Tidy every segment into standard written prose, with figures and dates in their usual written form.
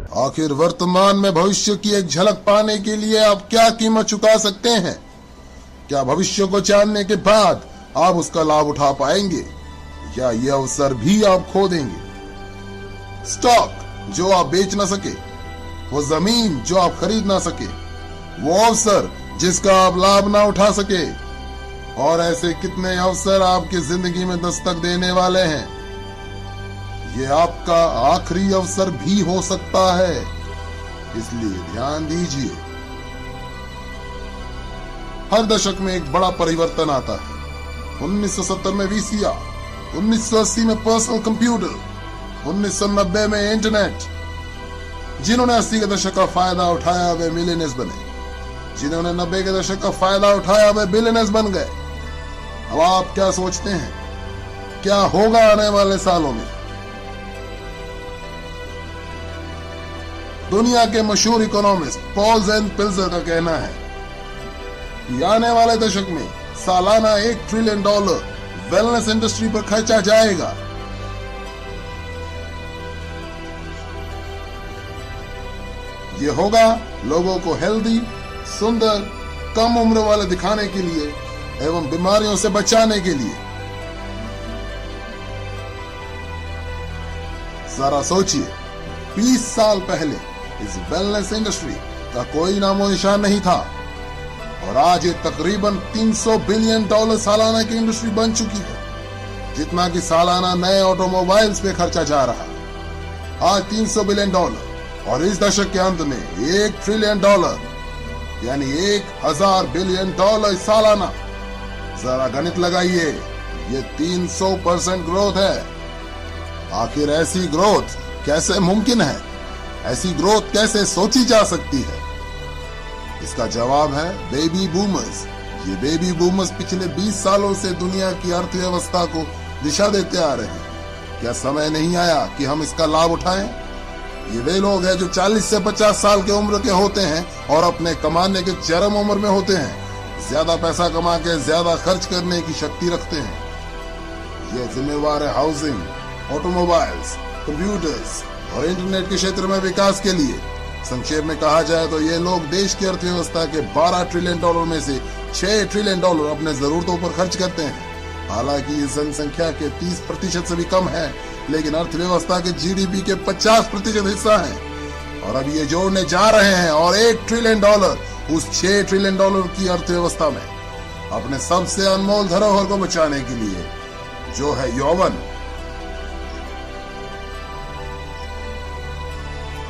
आखिर वर्तमान में भविष्य की एक झलक पाने के लिए आप क्या कीमत चुका सकते हैं? क्या भविष्य को जानने के बाद आप उसका लाभ उठा पाएंगे या ये अवसर भी आप खो देंगे? स्टॉक जो आप बेच ना सके, वो जमीन जो आप खरीद ना सके, वो अवसर जिसका आप लाभ ना उठा सके, और ऐसे कितने अवसर आपकी जिंदगी में दस्तक देने वाले हैं। ये आपका आखिरी अवसर भी हो सकता है, इसलिए ध्यान दीजिए। हर दशक में एक बड़ा परिवर्तन आता है। 1970 में वीसीआर, 1980 में पर्सनल कंप्यूटर, 1990 में इंटरनेट। जिन्होंने 80 के दशक का फायदा उठाया वे मिलियनेयर्स बने, जिन्होंने 90 के दशक का फायदा उठाया वे बिलियनेयर्स बन गए। अब आप क्या सोचते हैं क्या होगा आने वाले सालों में? दुनिया के मशहूर इकोनॉमिस्ट पॉल ज़ेन पिल्जर का कहना है कि आने वाले दशक में सालाना $1 ट्रिलियन वेलनेस इंडस्ट्री पर खर्चा जाएगा। ये होगा लोगों को हेल्दी, सुंदर, कम उम्र वाले दिखाने के लिए एवं बीमारियों से बचाने के लिए। जरा सोचिए, 20 साल पहले इस वेलनेस इंडस्ट्री का कोई नामो निशान नहीं था और आज ये तकरीबन $300 बिलियन सालाना की इंडस्ट्री बन चुकी है, जितना कि सालाना नए ऑटोमोबाइल्स पे खर्चा जा रहा है। आज $300 बिलियन और इस दशक के अंत में $1 ट्रिलियन यानी 1000 बिलियन सालाना। जरा गणित लगाइए, ये 300% ग्रोथ है। आखिर ऐसी ग्रोथ कैसे मुमकिन है? ऐसी ग्रोथ कैसे सोची जा सकती है? इसका जवाब है बेबी बूमर्स। ये बेबी बूमर्स पिछले 20 सालों से दुनिया की अर्थव्यवस्था को दिशा देते आ रहे हैं। क्या समय नहीं आया कि हम इसका लाभ उठाएं? ये वे लोग हैं जो 40 से 50 साल के उम्र के होते हैं और अपने कमाने के चरम उम्र में होते हैं। ज्यादा पैसा कमा के ज्यादा खर्च करने की शक्ति रखते हैं। ये जिम्मेवार है हाउसिंग, ऑटोमोबाइल्स, कंप्यूटर्स और इंटरनेट के क्षेत्र में विकास के लिए। संक्षेप में कहा जाए तो ये लोग देश की अर्थव्यवस्था के $12 ट्रिलियन में से $6 ट्रिलियन अपने जरूरतों पर खर्च करते हैं। हालांकि ये जनसंख्या के 30% से भी कम है, लेकिन अर्थव्यवस्था के जीडीपी के 50% हिस्सा है। और अब ये जोड़ने जा रहे हैं और $1 ट्रिलियन उस $6 ट्रिलियन की अर्थव्यवस्था में अपने सबसे अनमोल धरोहर को बचाने के लिए, जो है यौवन।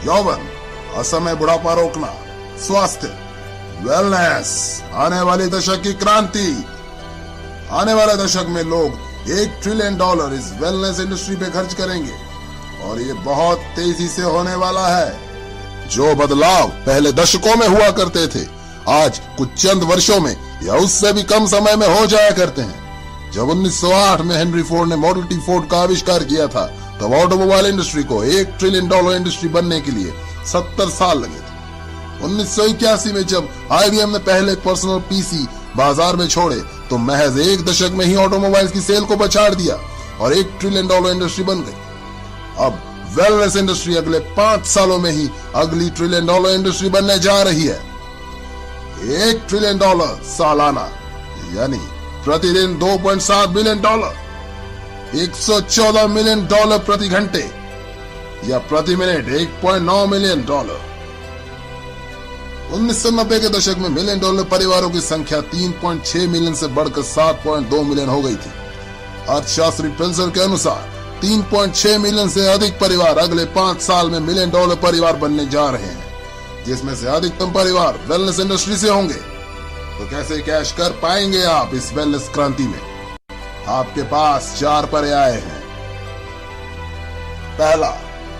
यौवन, असमय बुढ़ापा रोकना, स्वास्थ्य, वेलनेस, आने वाली दशक की क्रांति। आने वाले दशक में लोग $1 ट्रिलियन इस वेलनेस इंडस्ट्री पे खर्च करेंगे और ये बहुत तेजी से होने वाला है। जो बदलाव पहले दशकों में हुआ करते थे, आज कुछ चंद वर्षों में या उससे भी कम समय में हो जाया करते हैं। जब 1908 में हेनरी फोर्ड ने मॉडल टी फोर्ड का आविष्कार किया था, तब ऑटोमोबाइल इंडस्ट्री को $1 ट्रिलियन इंडस्ट्री बनने के लिए 70 साल लगे थे। 1981 में जब IBM ने पहले पर्सनल पीसी बाजार में छोड़े, तो महज 1 दशक में ही ऑटोमोबाइल्स की सेल को पछाड़ दिया और $1 ट्रिलियन इंडस्ट्री बन गई। अब वेलनेस इंडस्ट्री अगले 5 सालों में ही अगली $1 ट्रिलियन इंडस्ट्री बनने जा रही है। $1 ट्रिलियन सालाना, यानी प्रतिदिन $2.7 बिलियन, $114 मिलियन प्रति घंटे या प्रति मिनट $1.9 मिलियन। 1990 के दशक में $1 मिलियन परिवारों की संख्या 3.6 मिलियन से बढ़कर 7.2 मिलियन हो गई थी। अर्थशास्त्री पिल्जर के अनुसार 3.6 मिलियन से अधिक परिवार अगले 5 साल में $1 मिलियन परिवार बनने जा रहे हैं, जिसमें से अधिकतम परिवार वेलनेस इंडस्ट्री से होंगे। तो कैसे कैश कर पाएंगे आप इस वेलनेस क्रांति में? आपके पास 4 पर्याय हैं। पहला,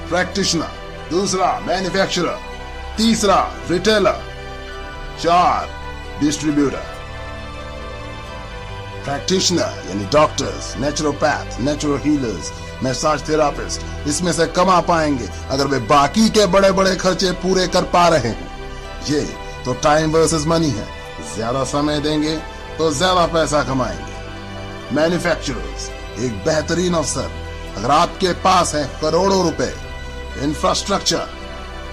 प्रैक्टिशनर, दूसरा मैन्युफैक्चरर, तीसरा रिटेलर, 4 डिस्ट्रीब्यूटर। प्रैक्टिशनर यानी doctors, naturopath, natural healers, massage therapist इसमें से कमा पाएंगे अगर वे बाकी के बड़े बड़े खर्चे पूरे कर पा रहे हैं। ये तो टाइम वर्सेस मनी है, ज्यादा समय देंगे तो ज्यादा पैसा कमाएंगे। मैन्युफैक्चरर्स, एक बेहतरीन अवसर अगर आपके पास है करोड़ों रुपए, infrastructure,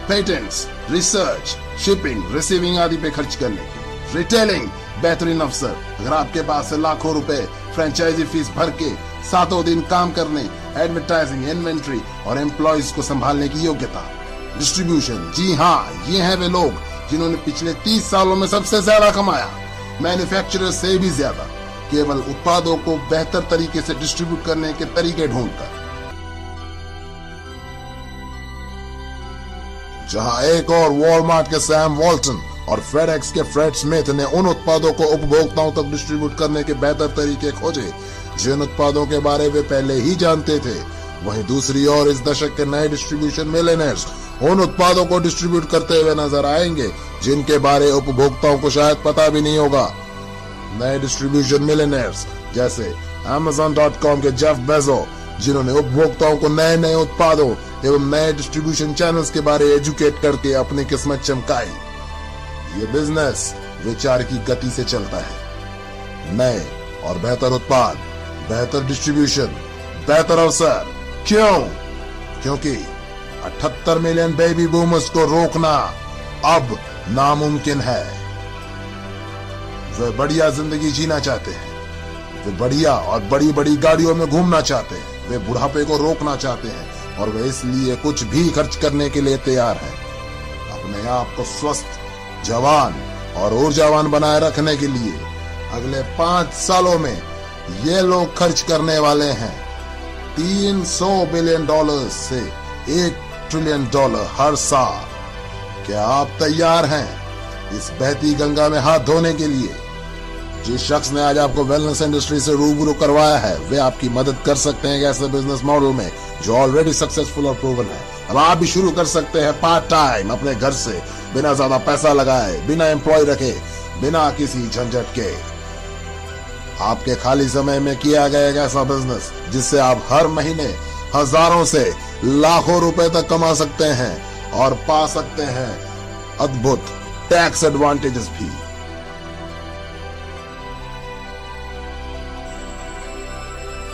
patents, research, shipping, receiving आदि पे खर्च करने के। रिटेलिंग, बेहतरीन अवसर। अगर आपके पास है लाखों रुपए फ्रेंचाइजी फीस भर के सातों दिन काम करने, एडवर्टाइजिंग, इन्वेंट्री और एम्प्लॉयज को संभालने की योग्यता। डिस्ट्रीब्यूशन, जी हाँ, ये हैं वे लोग जिन्होंने पिछले 30 सालों में सबसे ज्यादा कमाया, मैन्युफैक्चरर से भी ज्यादा, केवल उत्पादों को बेहतर तरीके से डिस्ट्रीब्यूट करने के तरीके ढूंढकर। जहां एक और वॉलमार्ट के सैम वॉल्टन और फेडेक्स के फ्रेड स्मिथ ने उन उत्पादों को उपभोक्ताओं तक डिस्ट्रीब्यूट करने के बेहतर तरीके खोजे जिन उत्पादों के बारे वे पहले ही जानते थे, वहीं दूसरी ओर इस दशक के नए डिस्ट्रीब्यूशन मिलियनेयर्स उन उत्पादों को डिस्ट्रीब्यूट करते हुए नजर आएंगे जिनके बारे उपभोक्ताओं को शायद पता भी नहीं होगा। नए डिस्ट्रीब्यूशन मिलियनेयर्स जैसे Amazon.com के जेफ बेजो, जिन्होंने उपभोक्ताओं को नए नए उत्पादों एवं नए डिस्ट्रीब्यूशन चैनल्स के बारे एजुकेट करके अपनी किस्मत चमकाई। ये बिजनेस विचार की गति से चलता है। नए और बेहतर उत्पाद, बेहतर डिस्ट्रीब्यूशन, बेहतर अवसर। क्यों? क्योंकि 78 मिलियन बेबी बूमर्स को रोकना अब नामुमकिन है। वे बढ़िया जिंदगी जीना चाहते हैं, वे बढ़िया और बड़ी बड़ी गाड़ियों में घूमना चाहते हैं, वे बुढ़ापे को रोकना चाहते हैं और वे इसलिए कुछ भी खर्च करने के लिए तैयार हैं। अपने आप को स्वस्थ, जवान और ऊर्जावान बनाए रखने के लिए अगले 5 सालों में ये लोग खर्च करने वाले हैं $300 बिलियन से $1 ट्रिलियन हर साल। क्या आप तैयार हैं इस बहती गंगा में हाथ धोने के लिए? जिस शख्स ने आज आपको वेलनेस इंडस्ट्री से रूबरू करवाया है, वे आपकी मदद कर सकते हैं ऐसे बिजनेस मॉडल में जो ऑलरेडी सक्सेसफुल और प्रूवन है। अब आप भी शुरू कर सकते हैं पार्ट टाइम अपने घर से, बिना ज्यादा पैसा लगाए, बिना एम्प्लॉय रखे, बिना किसी झंझट के। आपके खाली समय में किया गया एक ऐसा बिजनेस जिससे आप हर महीने हजारों से लाखों रुपए तक कमा सकते हैं और पा सकते हैं अद्भुत टैक्स एडवांटेजेस भी।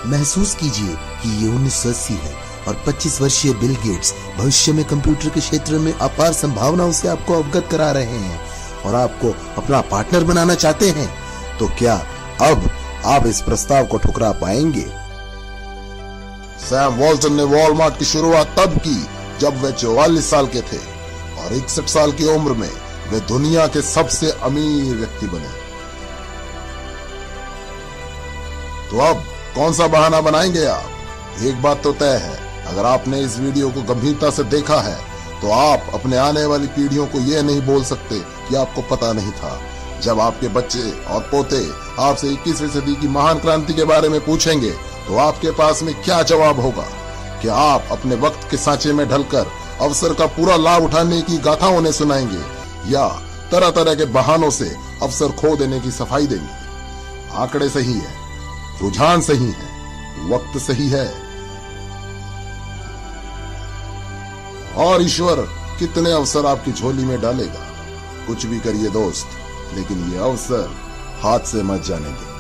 महसूस कीजिए कि ये 1980 है और 25 वर्षीय बिल गेट्स भविष्य में कंप्यूटर के क्षेत्र में अपार संभावनाओं से आपको अवगत करा रहे हैं और आपको अपना पार्टनर बनाना चाहते हैं। तो क्या अब आप इस प्रस्ताव को ठुकरा पाएंगे? सैम वॉल्टन ने वॉलमार्ट की शुरुआत तब की जब वे 44 साल के थे और 61 साल की उम्र में वे दुनिया के सबसे अमीर व्यक्ति बने। तो अब कौन सा बहाना बनाएंगे आप? एक बात तो तय है, अगर आपने इस वीडियो को गंभीरता से देखा है तो आप अपने आने वाली पीढ़ियों को यह नहीं बोल सकते कि आपको पता नहीं था। जब आपके बच्चे और पोते आपसे 21वीं सदी की महान क्रांति के बारे में पूछेंगे तो आपके पास में क्या जवाब होगा? क्या आप अपने वक्त के सांचे में ढलकर अवसर का पूरा लाभ उठाने की गाथा उन्हें सुनाएंगे या तरह तरह के बहानों से अवसर खो देने की सफाई देंगे? आंकड़े सही है, रुझान सही है, वक्त सही है और ईश्वर कितने अवसर आपकी झोली में डालेगा। कुछ भी करिए दोस्त, लेकिन ये अवसर हाथ से मत जाने दें।